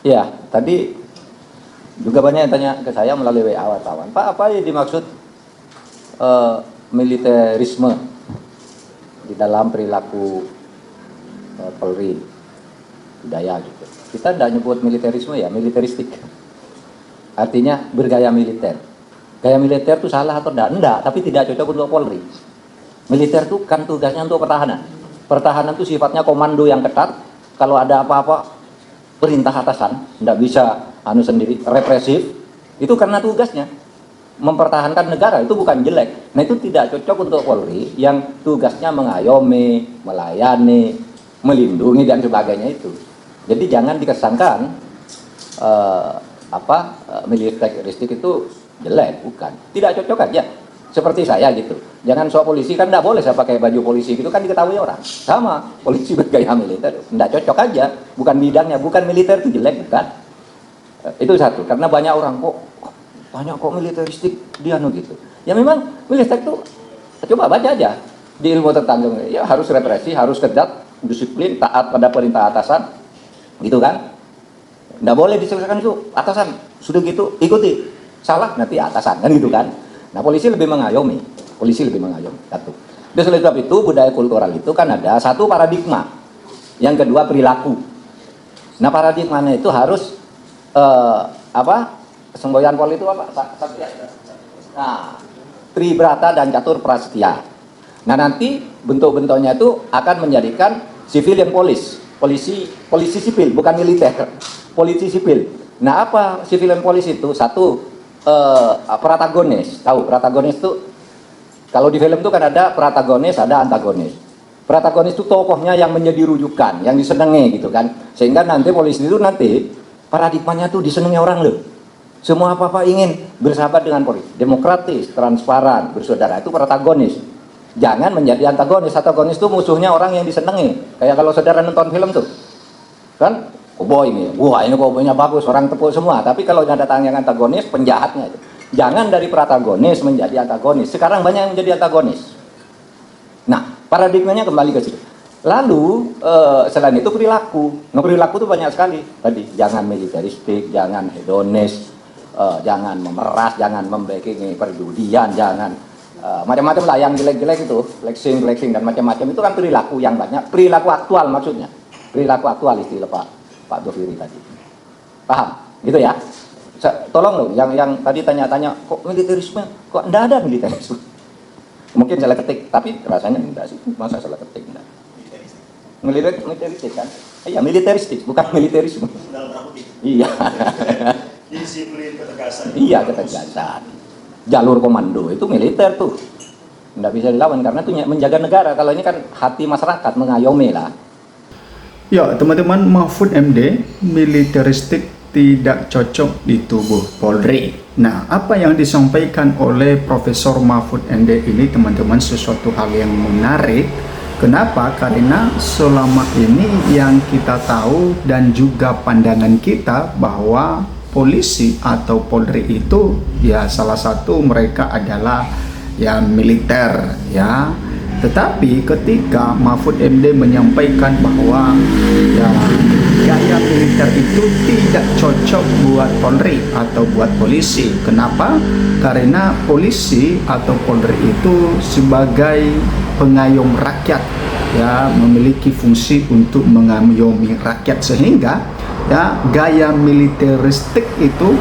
Ya, tadi juga banyak yang tanya ke saya melalui WA wartawan, Pak, apa yang dimaksud militerisme di dalam perilaku Polri, budaya gitu. Kita tidak nyebut militerisme ya, militeristik. Artinya bergaya militer. Gaya militer itu salah atau enggak? Enggak, tapi tidak cocok untuk Polri. Militer itu kan tugasnya untuk pertahanan. Pertahanan itu sifatnya komando yang ketat. Kalau ada apa-apa, perintah atasan, tidak bisa sendiri, represif. Itu karena tugasnya mempertahankan negara, itu bukan jelek. Nah, itu tidak cocok untuk Polri yang tugasnya mengayomi, melayani, melindungi dan sebagainya itu. Jadi jangan dikesankan militeristik itu jelek, bukan. Tidak cocok aja. Seperti saya gitu. Jangan soal polisi, kan tidak boleh saya pakai baju polisi gitu, kan diketahui orang. Sama, polisi bergaya militer, tidak cocok aja. Bukan bidangnya, bukan militer itu jelek, bukan. Itu satu, karena banyak orang kok militeristik dia gitu. Ya memang militer itu, coba baca aja di ilmu tentang ya harus represi, harus ketat, disiplin, taat pada perintah atasan, gitu kan. Tidak boleh diselesaikan itu, atasan sudah gitu, ikuti. Salah nanti atasan, kan gitu kan. Nah, polisi lebih mengayomi, satu. Dan oleh sebab itu budaya kultural itu kan ada satu paradigma, yang kedua perilaku. Nah, paradigmanya itu harus semboyan Polri itu apa? Nah, tribrata dan catur prasetya. Nah, nanti bentuk-bentuknya itu akan menjadikan civilian police, polisi sipil, bukan militer, polisi sipil. Nah, apa civilian police itu? Satu, protagonis. Tahu protagonis itu kalau di film itu kan ada protagonis, ada antagonis. Protagonis itu tokohnya yang menjadi rujukan, yang disenangi gitu kan. Sehingga nanti polisi itu nanti paradigmanya tuh disenangi orang loh. Semua apa-apa ingin bersahabat dengan Polri. Demokratis, transparan, bersaudara, itu protagonis. Jangan menjadi antagonis. Antagonis itu musuhnya orang yang disenangi. Kayak kalau saudara nonton film tuh. Kan koboi ini, wah ini koboinya bagus, orang tepuk semua. Tapi kalau datang yang antagonis, penjahatnya itu. Jangan dari protagonis menjadi antagonis. Sekarang banyak yang menjadi antagonis. Nah, paradigmanya kembali ke situ. Lalu selain itu perilaku. Nah, perilaku itu banyak sekali. Tadi jangan militeristik, jangan hedonis, jangan memeras, jangan membacking perjudian, jangan macam-macam lah yang jelek-jelek itu, flexing dan macam-macam itu kan perilaku yang banyak. Perilaku aktual maksudnya. Perilaku aktual istilah Pak Doviri tadi. Paham? Gitu ya. Tolong loh, yang tadi tanya-tanya, kok militerisme? Kok enggak ada militerisme? Mungkin salah ketik, tapi rasanya enggak sih. Masa salah ketik enggak? Militeristik kan? Iya, militeristik, bukan militerisme. Iya. Disiplin, ketegasan. Iya, ketegasan. Jalur komando itu militer tuh. Enggak bisa dilawan karena itu menjaga negara. Kalau ini kan hati masyarakat, mengayomi lah. Ya, teman-teman, Mahfud MD, militeristik tidak cocok di tubuh Polri. Nah, apa yang disampaikan oleh Profesor Mahfud MD ini, teman-teman, sesuatu hal yang menarik. Kenapa? Karena selama ini yang kita tahu dan juga pandangan kita bahwa polisi atau Polri itu ya salah satu mereka adalah ya militer ya. Tetapi ketika Mahfud MD menyampaikan bahwa ya gaya militer itu tidak cocok buat Polri atau buat polisi. Kenapa? Karena polisi atau Polri itu sebagai pengayom rakyat ya, memiliki fungsi untuk mengayomi rakyat, sehingga ya gaya militeristik itu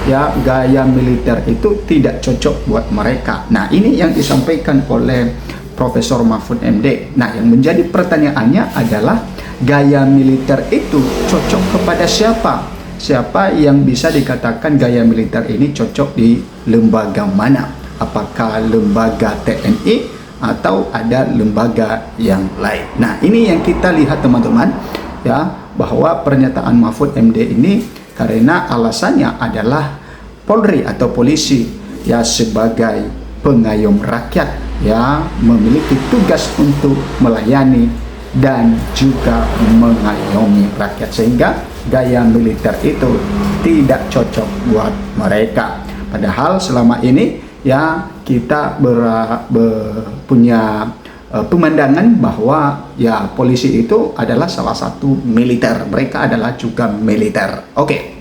ya gaya militer itu tidak cocok buat mereka. Nah, ini yang disampaikan oleh Profesor Mahfud MD. Nah, yang menjadi pertanyaannya adalah gaya militer itu cocok kepada siapa? Siapa yang bisa dikatakan gaya militer ini cocok di lembaga mana? Apakah lembaga TNI atau ada lembaga yang lain? Nah, ini yang kita lihat, teman-teman, ya, bahwa pernyataan Mahfud MD ini karena alasannya adalah Polri atau polisi ya sebagai pengayom rakyat ya, memiliki tugas untuk melayani dan juga mengayomi rakyat, sehingga gaya militer itu tidak cocok buat mereka. Padahal selama ini ya kita punya pemandangan bahwa ya polisi itu adalah salah satu militer, mereka adalah juga militer. Oke.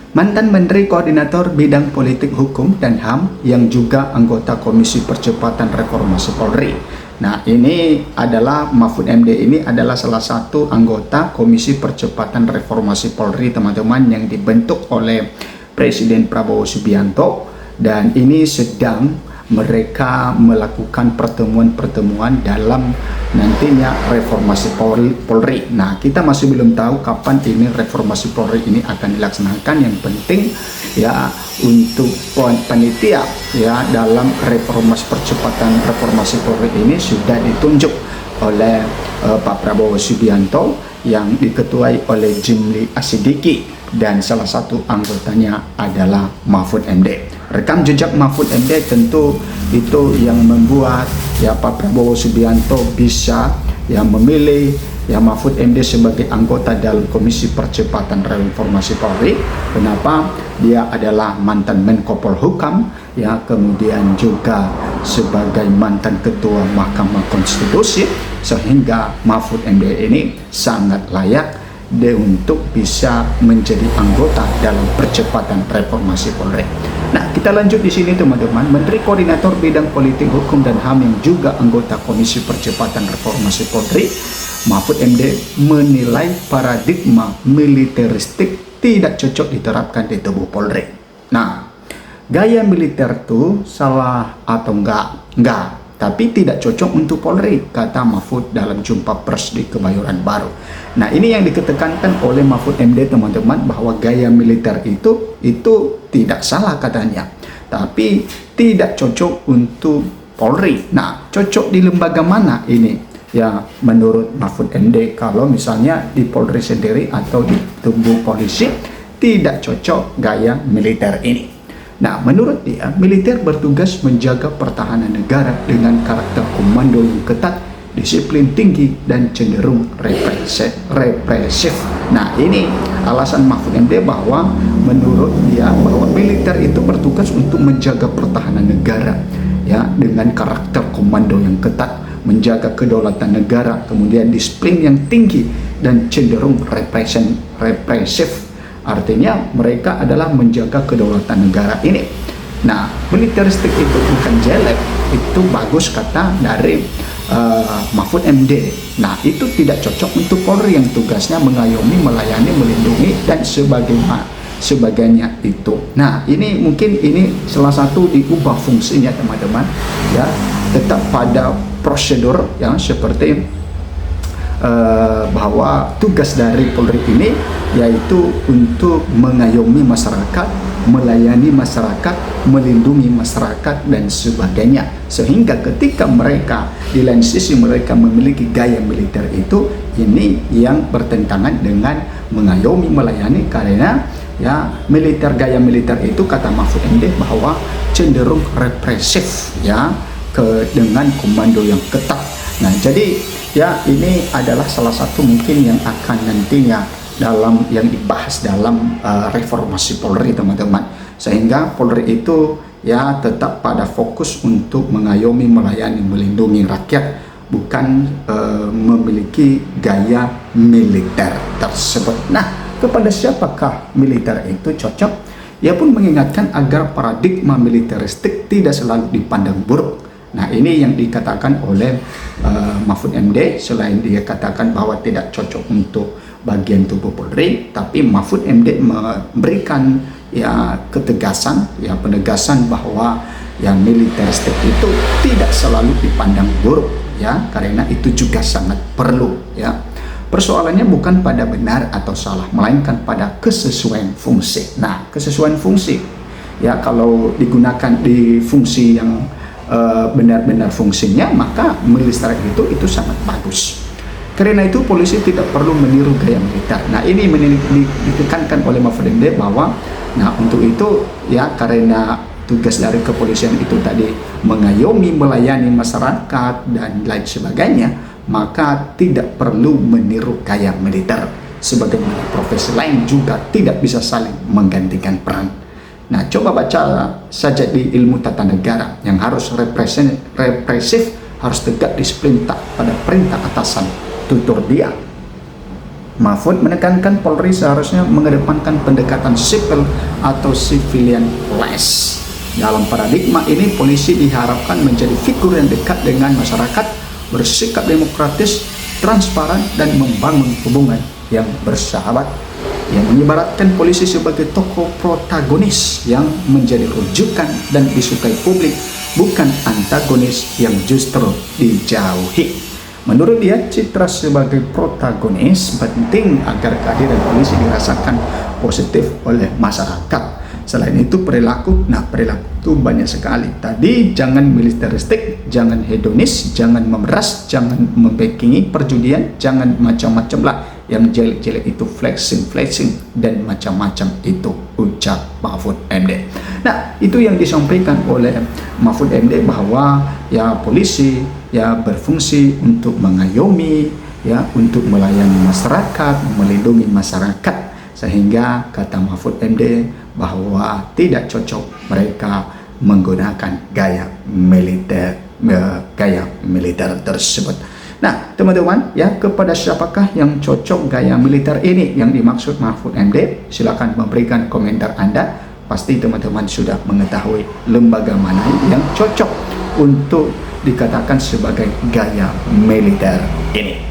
Mantan Menteri Koordinator Bidang Politik Hukum dan HAM yang juga anggota Komisi Percepatan Reformasi Polri. Nah, ini adalah Mahfud MD ini adalah salah satu anggota Komisi Percepatan Reformasi Polri, teman-teman, yang dibentuk oleh Presiden Prabowo Subianto, dan ini sedang mereka melakukan pertemuan-pertemuan dalam nantinya reformasi Polri. Nah, kita masih belum tahu kapan ini reformasi Polri ini akan dilaksanakan. Yang penting ya untuk panitia ya dalam percepatan reformasi Polri ini sudah ditunjuk oleh Pak Prabowo Subianto yang diketuai oleh Jimli Asidiki, dan salah satu anggotanya adalah Mahfud MD. Rekam jejak Mahfud MD tentu itu yang membuat ya Pak Prabowo Subianto bisa ya memilih ya Mahfud MD sebagai anggota dalam Komisi Percepatan Reformasi Polri. Kenapa? Dia adalah mantan Menko Polhukam, ya, kemudian juga sebagai mantan Ketua Mahkamah Konstitusi, sehingga Mahfud MD ini sangat layak untuk bisa menjadi anggota dalam percepatan reformasi Polri. Nah, kita lanjut di sini, teman-teman. Menteri Koordinator Bidang Politik Hukum dan HAM yang juga anggota Komisi Percepatan Reformasi Polri, Mahfud MD, menilai paradigma militeristik tidak cocok diterapkan di tubuh Polri. Nah, gaya militer itu salah atau enggak? Enggak. Tapi tidak cocok untuk Polri, kata Mahfud dalam jumpa pers di Kebayoran Baru. Nah, ini yang ditekankan oleh Mahfud MD, teman-teman, bahwa gaya militer itu tidak salah katanya, tapi tidak cocok untuk Polri. Nah, cocok di lembaga mana ini? Ya, menurut Mahfud MD, kalau misalnya di Polri sendiri atau di tubuh polisi tidak cocok gaya militer ini. Nah, menurut dia, militer bertugas menjaga pertahanan negara dengan karakter komando yang ketat, disiplin tinggi, dan cenderung represif. Nah, ini alasan Mahfud MD bahwa menurut dia bahwa militer itu bertugas untuk menjaga pertahanan negara ya dengan karakter komando yang ketat, menjaga kedaulatan negara, kemudian disiplin yang tinggi, dan cenderung represif. Artinya mereka adalah menjaga kedaulatan negara ini. Nah, militeristik itu bukan jelek, itu bagus kata dari Mahfud MD. Nah, itu tidak cocok untuk Polri yang tugasnya mengayomi, melayani, melindungi, dan sebagainya itu. Nah, ini mungkin ini salah satu diubah fungsinya, teman-teman. Ya, tetap pada prosedur yang seperti bahwa tugas dari Polri ini yaitu untuk mengayomi masyarakat, melayani masyarakat, melindungi masyarakat, dan sebagainya. Sehingga ketika mereka di lain sisi mereka memiliki gaya militer itu, ini yang bertentangan dengan mengayomi, melayani, karena ya gaya militer itu kata Mahfud MD bahwa cenderung represif ya dengan komando yang ketat. Nah, jadi ya ini adalah salah satu mungkin yang akan nantinya dalam yang dibahas dalam reformasi Polri, teman-teman. Sehingga Polri itu ya tetap pada fokus untuk mengayomi, melayani, melindungi rakyat, bukan memiliki gaya militer tersebut. Nah, kepada siapakah militer itu cocok? Ia pun mengingatkan agar paradigma militeristik tidak selalu dipandang buruk. Nah, ini yang dikatakan oleh Mahfud MD. Selain dia katakan bahwa tidak cocok untuk bagian tubuh Polri, tapi Mahfud MD memberikan ya ketegasan, ya penegasan bahwa yang militeristik itu tidak selalu dipandang buruk, ya, karena itu juga sangat perlu, ya. Persoalannya bukan pada benar atau salah, melainkan pada kesesuaian fungsi. Nah, kesesuaian fungsi, ya, kalau digunakan di fungsi yang benar-benar fungsinya, maka militer itu sangat bagus. Karena itu polisi tidak perlu meniru gaya militer. Nah, ini ditekankan oleh Mahfud MD bahwa nah untuk itu ya karena tugas dari kepolisian itu tadi mengayomi, melayani masyarakat dan lain sebagainya, maka tidak perlu meniru gaya militer. Sebagaimana profesi lain juga tidak bisa saling menggantikan peran. Nah, coba baca saja di ilmu tata negara yang harus represif harus tegak disiplin tak pada perintah atasan, tutur dia. Mahfud menekankan Polri seharusnya mengedepankan pendekatan sipil atau civilian less. Dalam paradigma ini, polisi diharapkan menjadi figur yang dekat dengan masyarakat, bersikap demokratis, transparan, dan membangun hubungan yang bersahabat. Yang mengibaratkan polisi sebagai tokoh protagonis yang menjadi rujukan dan disukai publik, bukan antagonis yang justru dijauhi. Menurut dia, citra sebagai protagonis penting agar kehadiran polisi dirasakan positif oleh masyarakat. Selain itu perilaku itu banyak sekali. Tadi jangan militeristik, jangan hedonis, jangan memeras, jangan membackingi perjudian, jangan macam-macam lah. Yang jelek-jelek itu flexing dan macam-macam itu, ucap Mahfud MD. Nah, itu yang disampaikan oleh Mahfud MD bahwa ya polisi ya berfungsi untuk mengayomi, ya untuk melayani masyarakat, melindungi masyarakat, sehingga kata Mahfud MD bahwa tidak cocok mereka menggunakan gaya militer tersebut. Nah, teman-teman, ya kepada siapakah yang cocok gaya militer ini yang dimaksud Mahfud MD? Silakan memberikan komentar Anda. Pasti teman-teman sudah mengetahui lembaga mana yang cocok untuk dikatakan sebagai gaya militer ini.